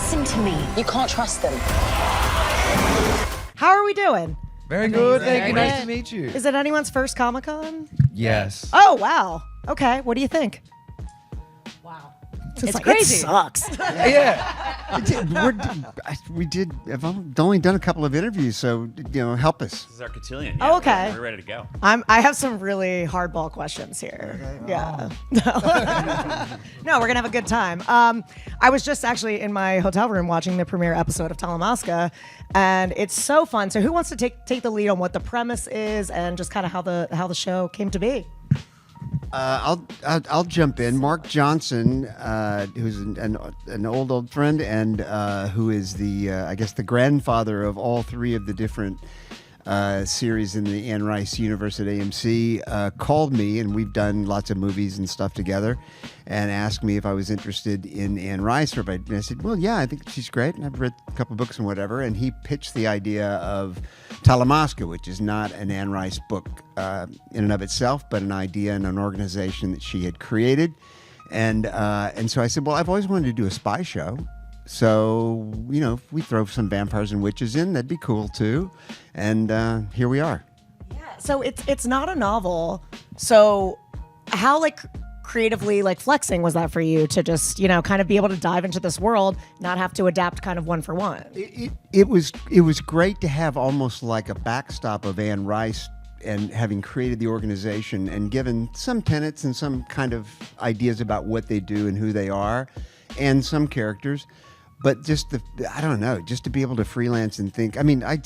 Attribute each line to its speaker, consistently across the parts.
Speaker 1: listen to me. You can't trust them.
Speaker 2: How are we doing?
Speaker 3: Very good.
Speaker 2: Amazing.
Speaker 3: Thank you. Nice to meet you.
Speaker 2: Is it anyone's first Comic-Con?
Speaker 3: Yes.
Speaker 2: Oh, wow. Okay. What do you think?
Speaker 4: Wow.
Speaker 2: It's
Speaker 4: like, crazy.
Speaker 2: It sucks.
Speaker 3: Yeah.
Speaker 5: We did. I've only done a couple of interviews, so help us.
Speaker 6: This is our cotillion.
Speaker 2: Oh, okay.
Speaker 6: We're ready to go.
Speaker 2: I have some really hardball questions here.
Speaker 5: Okay.
Speaker 2: Yeah. No, we're gonna have a good time. I was just actually in my hotel room watching the premiere episode of Talamasca, and it's so fun. So, who wants to take the lead on what the premise is and just kind of how the show came to be?
Speaker 5: I'll jump in. Mark Johnson, who's an old friend, and who is I guess the grandfather of all three of the different series in the Anne Rice universe at AMC, called me, and we've done lots of movies and stuff together, and asked me if I was interested in Anne Rice, and I said, well, yeah, I think she's great, and I've read a couple of books and whatever, and he pitched the idea of Talamasca, which is not an Anne Rice book in and of itself, but an idea and an organization that she had created, and so I said, well, I've always wanted to do a spy show. So, if we throw some vampires and witches in, that'd be cool too. And here we are.
Speaker 2: Yeah. So it's not a novel. So how creatively flexing was that for you to just kind of be able to dive into this world, not have to adapt kind of one for one?
Speaker 5: It was great to have almost like a backstop of Anne Rice, and having created the organization and given some tenets and some kind of ideas about what they do and who they are, and some characters. But just just to be able to freelance and think. I mean, I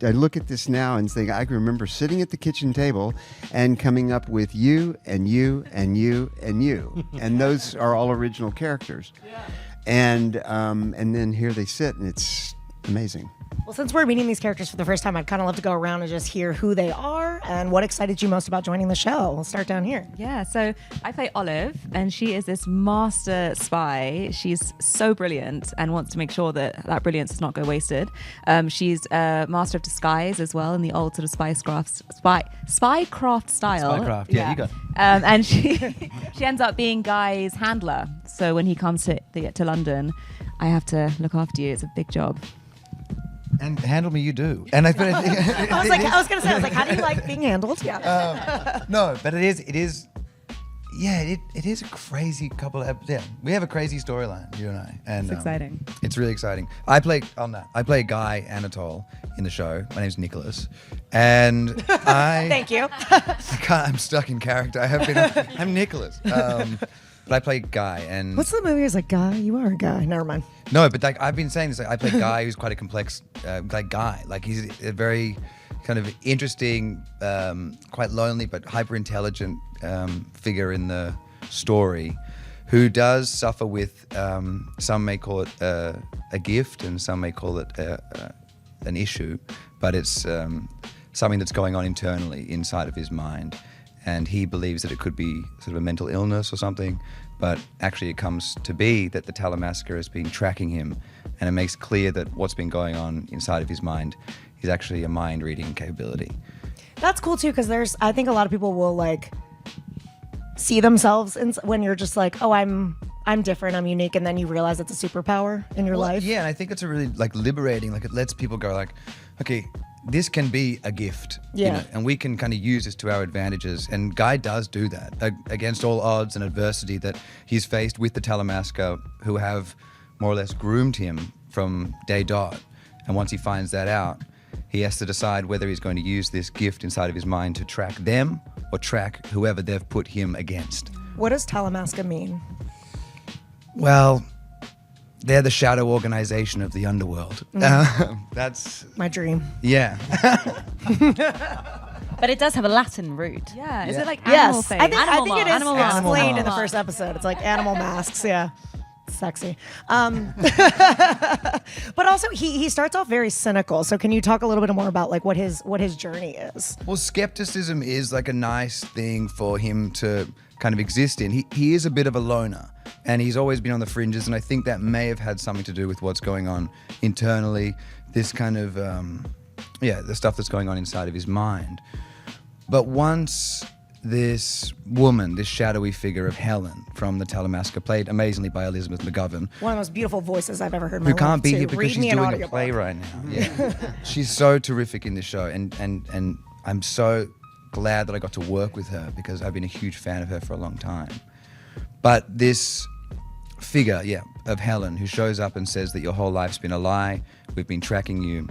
Speaker 5: look at this now and think I can remember sitting at the kitchen table and coming up with you and you and you and you, and those are all original characters. Yeah. And then here they sit, and it's amazing.
Speaker 2: Well, since we're meeting these characters for the first time, I'd kind of love to go around and just hear who they are and what excited you most about joining the show. We'll start down here.
Speaker 4: Yeah, so I play Olive, and she is this master spy. She's so brilliant and wants to make sure that brilliance does not go wasted. She's a master of disguise as well in the old sort of spycraft style.
Speaker 3: Spycraft, yeah, you got it.
Speaker 4: And she ends up being Guy's handler. So when he comes to London, I have to look after you. It's a big job.
Speaker 3: And handle me, you do. And I was
Speaker 2: going to say, how do you like being handled? Yeah.
Speaker 3: No, but it is. Yeah, it is a crazy couple of. Yeah, we have a crazy storyline, you and I. And
Speaker 4: it's exciting.
Speaker 3: It's really exciting. I play Guy Anatole in the show. My name's Nicholas, and
Speaker 2: Thank you.
Speaker 3: I'm stuck in character. I'm Nicholas. But I play Guy, and
Speaker 2: what's the movie? It's like, Guy, you are a guy. Never mind.
Speaker 3: No, but I've been saying this. I play Guy, who's quite a complex guy. He's a very kind of interesting, quite lonely but hyper intelligent figure in the story, who does suffer with some may call it a gift, and some may call it an issue, but it's something that's going on internally inside of his mind. And he believes that it could be sort of a mental illness or something, but actually it comes to be that the Talamasca has been tracking him, and it makes clear that what's been going on inside of his mind is actually a mind-reading capability.
Speaker 2: That's cool too, because I think a lot of people will see themselves when you're just oh, I'm different, I'm unique, and then you realize it's a superpower in your life.
Speaker 3: Yeah, and I think it's a really liberating. It lets people go okay, this can be a gift, and we can kind of use this to our advantages. And Guy does do that against all odds and adversity that he's faced with the Talamasca, who have more or less groomed him from day dot. And once he finds that out, he has to decide whether he's going to use this gift inside of his mind to track them or track whoever they've put him against.
Speaker 2: What does Talamasca mean?
Speaker 3: Well, they're the shadow organization of the underworld. That's
Speaker 2: my dream.
Speaker 3: Yeah.
Speaker 1: But it does have a Latin root.
Speaker 4: Yeah. Is it animal
Speaker 2: yes.
Speaker 4: face?
Speaker 2: I think it is
Speaker 4: Animal
Speaker 2: explained in the
Speaker 4: mask.
Speaker 2: first episode. It's like animal masks. Yeah. Sexy. But also he starts off very cynical. So can you talk a little bit more about what his journey is?
Speaker 3: Well, skepticism is a nice thing for him to kind of exist in. He is a bit of a loner, and he's always been on the fringes, and I think that may have had something to do with what's going on internally, this kind of the stuff that's going on inside of his mind. But once this woman, this shadowy figure of Helen from the Talamasca, played amazingly by Elizabeth McGovern,
Speaker 2: One of the most beautiful voices I've ever heard in my
Speaker 3: who
Speaker 2: life.
Speaker 3: can't be
Speaker 2: too.
Speaker 3: here because
Speaker 2: Read
Speaker 3: she's
Speaker 2: me an
Speaker 3: doing a
Speaker 2: audiobook.
Speaker 3: play right now. Yeah. She's so terrific in this show, and I'm so glad that I got to work with her because I've been a huge fan of her for a long time. But this figure, of Helen, who shows up and says that your whole life's been a lie, we've been tracking you,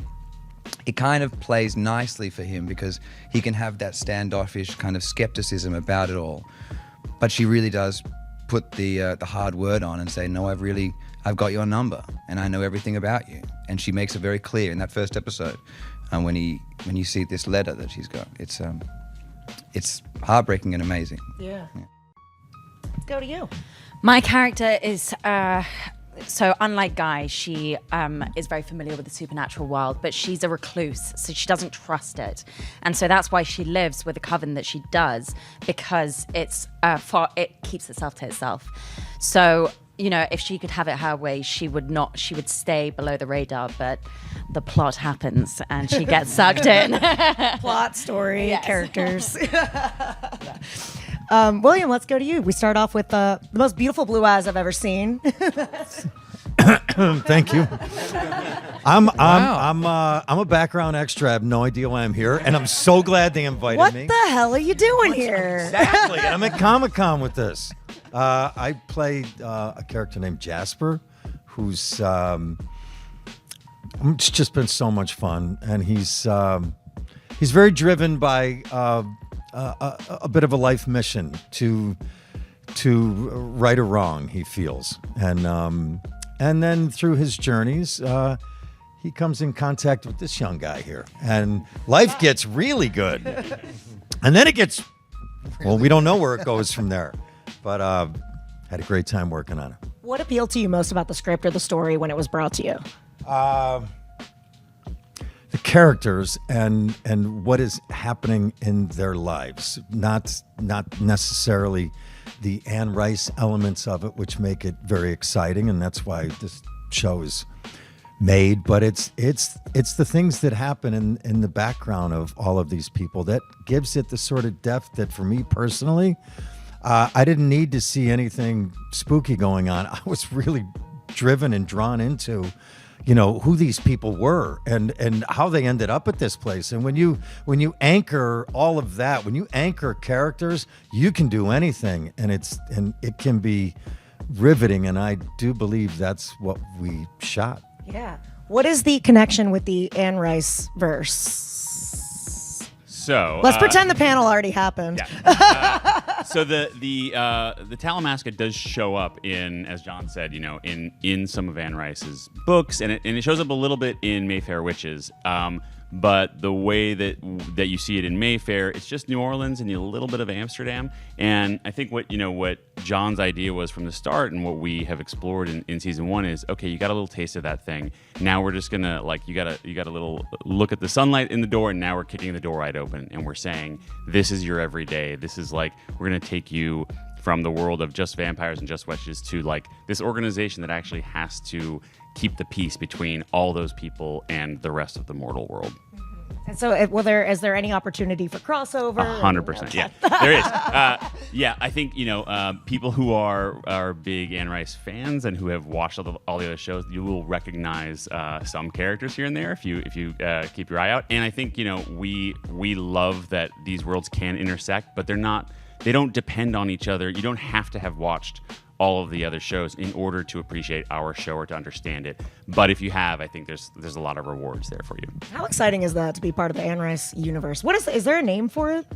Speaker 3: it kind of plays nicely for him because he can have that standoffish kind of skepticism about it all. But she really does put the hard word on and say, no, I've got your number and I know everything about you. And she makes it very clear in that first episode when you see this letter that she's got. It's heartbreaking and amazing.
Speaker 2: Yeah. Let's go to you.
Speaker 1: My character is so unlike Guy, she is very familiar with the supernatural world, but she's a recluse, so she doesn't trust it, and so that's why she lives with the coven that she does, because it keeps itself to itself. So if she could have it her way, she would stay below the radar, but the plot happens and she gets sucked in.
Speaker 2: Plot, story,
Speaker 1: Yes.
Speaker 2: characters. William, let's go to you. We start off with the most beautiful blue eyes I've ever seen.
Speaker 6: Thank you. I'm a background extra. I have no idea why I'm here, and I'm so glad they invited
Speaker 2: What
Speaker 6: me.
Speaker 2: the hell are you doing here?
Speaker 6: Exactly. I'm at Comic-Con with this. I played a character named Jasper, who's it's just been so much fun, and he's very driven by a bit of a life mission to right or wrong, he feels, and then through his journeys, he comes in contact with this young guy here, and life gets really good, and then it gets, well, we don't know where it goes from there, but had a great time working on it.
Speaker 2: What appealed to you most about the script or the story when it was brought to you?
Speaker 6: The characters and what is happening in their lives, not necessarily the Anne Rice elements of it, which make it very exciting, and that's why this show is made. But it's the things that happen in the background of all of these people that gives it the sort of depth that, for me personally, I didn't need to see anything spooky going on. I was really driven and drawn into, who these people were and how they ended up at this place. And when you anchor all of that, when you anchor characters, you can do anything, and it can be riveting. And I do believe that's what we shot.
Speaker 2: Yeah. What is the connection with the Anne Rice verse?
Speaker 7: So
Speaker 2: Let's pretend the panel already happened.
Speaker 7: Yeah. So the Talamasca does show up in, as John said, in some of Anne Rice's books, and it shows up a little bit in Mayfair Witches. But the way that you see it in Mayfair, it's just New Orleans and a little bit of Amsterdam. And I think what John's idea was from the start, and what we have explored in season 1 is, okay, you got a little taste of that thing. Now we're just gonna you got a little look at the sunlight in the door, and now we're kicking the door wide open, and we're saying, this is your everyday. This is we're gonna take you from the world of just vampires and just witches to this organization that actually has to keep the peace between all those people and the rest of the mortal world.
Speaker 2: And so, is there any opportunity for crossover?
Speaker 7: 100%. Yeah, there is. I think people who are big Anne Rice fans and who have watched all the other shows, you will recognize some characters here and there if you keep your eye out. And I think we love that these worlds can intersect, but they don't depend on each other. You don't have to have watched all of the other shows in order to appreciate our show or to understand it. But if you have, I think there's a lot of rewards there for you.
Speaker 2: How exciting is that to be part of the Anne Rice universe? Is there a name for it?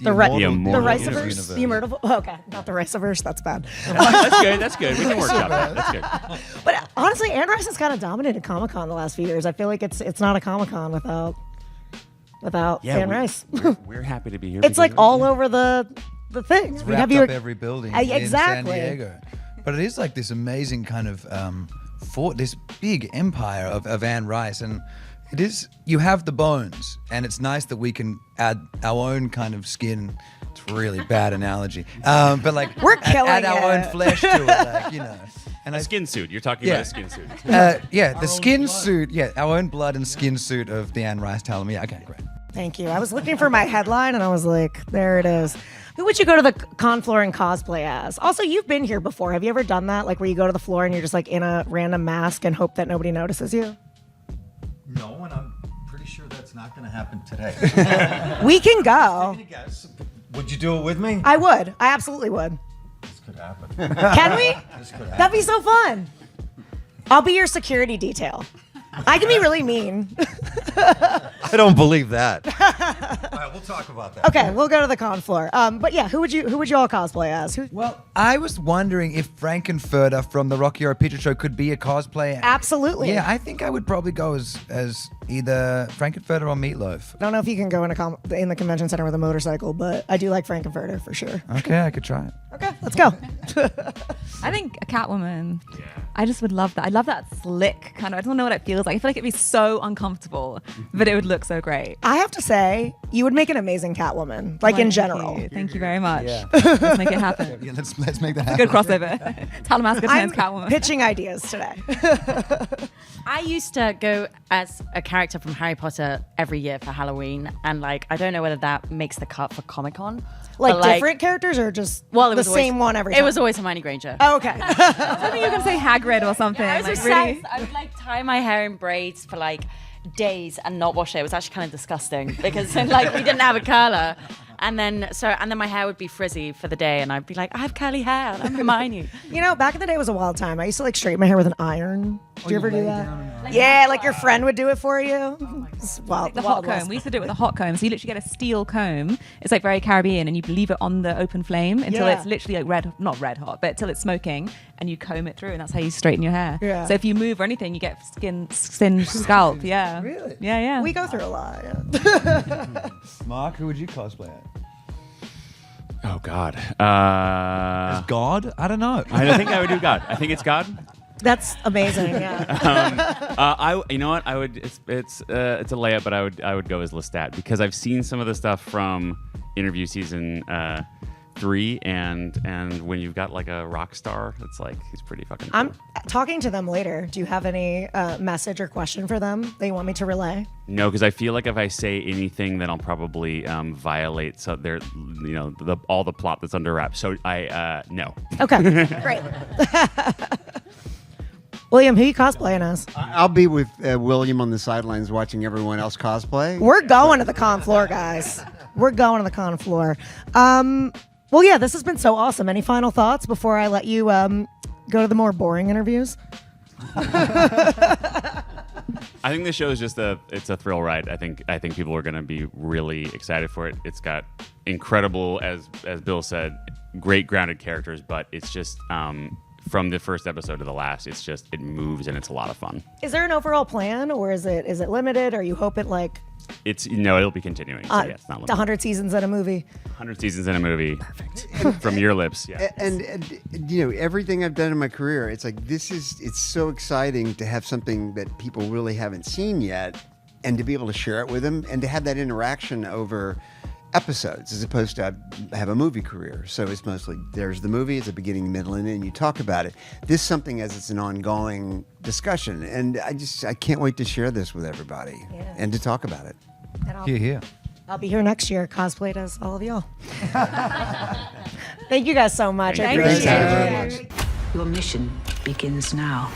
Speaker 3: The
Speaker 7: Immortal
Speaker 2: Riceverse?
Speaker 3: universe.
Speaker 2: The Immortal? Oh, okay, not the Riceverse. That's bad.
Speaker 7: That's good. We can workshop that. That's good.
Speaker 2: But honestly, Anne Rice has kind of dominated Comic-Con the last few years. I feel like it's not a Comic-Con without Anne Rice.
Speaker 7: We're happy to be here.
Speaker 2: It's all over the things.
Speaker 3: It's wrapped up every building
Speaker 2: exactly.
Speaker 3: in San Diego. But it is this amazing kind of this big empire of Anne Rice, and it is, you have the bones, and it's nice that we can add our own kind of skin. It's a really bad analogy, but
Speaker 2: we're killing
Speaker 3: add our
Speaker 2: it.
Speaker 3: own flesh to it, And
Speaker 7: a skin suit. You're talking about a skin suit.
Speaker 3: the skin suit. Yeah, our own blood and skin suit of the Anne Rice Talamasca. Okay, great.
Speaker 2: Thank you. I was looking for my headline, and I was like, there it is. Who would you go to the con floor and cosplay as? Also, you've been here before. Have you ever done that? Like where you go to the floor and you're just like in a random mask and hope that nobody notices you?
Speaker 6: No, and I'm pretty sure that's not going to happen today.
Speaker 2: We can go.
Speaker 6: Taking a guess. Would you do it with me?
Speaker 2: I would. I absolutely would.
Speaker 6: This could happen.
Speaker 2: Can we?
Speaker 6: This could happen.
Speaker 2: That'd be so fun. I'll be your security detail. I can be really mean.
Speaker 6: I don't believe that. All right, we'll talk about that.
Speaker 2: Okay, we'll go to the con floor. But yeah, who would you all cosplay as?
Speaker 3: Well, I was wondering if Frankenfurter from the Rocky Horror Picture Show could be a cosplay.
Speaker 2: Absolutely.
Speaker 3: Yeah, I think I would probably go as either Frankenfurter or Meatloaf.
Speaker 2: I don't know if you can go in in the convention center with a motorcycle, but I do like Frankenfurter for sure.
Speaker 3: Okay, I could try it.
Speaker 2: Okay, let's go.
Speaker 4: I think a Catwoman. I just would love that. I love that slick kind of. I don't know what it feels like. I feel like it'd be so uncomfortable, but it would look so great.
Speaker 2: I have to say, you would make an amazing Catwoman, like in general.
Speaker 4: Thank you very much.
Speaker 3: Yeah.
Speaker 4: Let's make it happen.
Speaker 3: Yeah, let's make that happen.
Speaker 4: Good crossover. Talamasca
Speaker 2: I'm
Speaker 4: turns Catwoman.
Speaker 2: pitching ideas today.
Speaker 1: I used to go as a character from Harry Potter every year for Halloween, and like I don't know whether that makes the cut for Comic-Con.
Speaker 2: Like
Speaker 1: but,
Speaker 2: different characters or just
Speaker 1: it
Speaker 2: the
Speaker 1: was always-
Speaker 2: same one every time?
Speaker 1: It was always Hermione Granger.
Speaker 2: Oh, okay.
Speaker 4: I think you were going to say Hagrid or something.
Speaker 1: I was
Speaker 4: like,
Speaker 1: obsessed.
Speaker 4: really.
Speaker 1: I would like tie my hair in braids for like days and not wash it. It was actually kind of disgusting because like we didn't have a curler. And then my hair would be frizzy for the day, and I'd be like, I have curly hair, and I'm Hermione.
Speaker 2: You know, back in the day was a wild time. I used to like straighten my hair with an iron. Did you ever do that? Yeah, like your friend would do it for you. It's wild,
Speaker 4: The
Speaker 2: wild
Speaker 4: hot comb.
Speaker 2: west.
Speaker 4: We used to do it with a hot comb. So you literally get a steel comb. It's like very Caribbean, and you leave it on the open flame until
Speaker 2: Yeah.
Speaker 4: it's literally like not red hot, but till it's smoking, and you comb it through, and that's how you straighten your hair.
Speaker 2: Yeah.
Speaker 4: So if you move or anything, you get singed scalp. Yeah.
Speaker 2: Really?
Speaker 4: Yeah, yeah.
Speaker 2: We go through a lot. Yeah.
Speaker 3: Mark, who would you cosplay as?
Speaker 7: Oh God.
Speaker 3: As God? I don't know.
Speaker 7: I think I would do God. I think it's God.
Speaker 2: That's amazing. Yeah.
Speaker 7: You know what? I would. It's a layup, but I would go as Lestat because I've seen some of the stuff from interview season 3, and when you've got like a rock star, it's like he's pretty fucking. Cool.
Speaker 2: I'm talking to them later. Do you have any message or question for them that you want me to relay?
Speaker 7: No, because I feel like if I say anything, then I'll probably violate all the plot that's under wraps. So I no.
Speaker 2: Okay, great. William, who you cosplaying as?
Speaker 5: I'll be with William on the sidelines watching everyone else cosplay.
Speaker 2: We're going to the con floor, guys. We're going to the con floor. Well, yeah, this has been so awesome. Any final thoughts before I let you go to the more boring interviews?
Speaker 7: I think this show is just it's a thrill ride. I think people are going to be really excited for it. It's got incredible, as Bill said, great grounded characters, but it's just from the first episode to the last, it moves and it's a lot of fun.
Speaker 2: Is there an overall plan, or is it limited, or you hope it like
Speaker 7: it'll be continuing. So yeah, it's not limited.
Speaker 2: 100 seasons in a movie?
Speaker 7: 100 seasons in a movie. Perfect. From your lips, yeah.
Speaker 5: And you know, everything I've done in my career, it's like it's so exciting to have something that people really haven't seen yet, and to be able to share it with them, and to have that interaction over episodes as opposed to have a movie career. So it's mostly there's the movie, it's a beginning, middle, and end. You talk about it. This is something as it's an ongoing discussion, and I can't wait to share this with everybody and to talk about it.
Speaker 2: And
Speaker 3: Here.
Speaker 2: I'll be here next year, cosplayed as all of y'all. Thank you guys so much. I
Speaker 7: Thank you.
Speaker 2: appreciate it.
Speaker 8: Your mission begins now.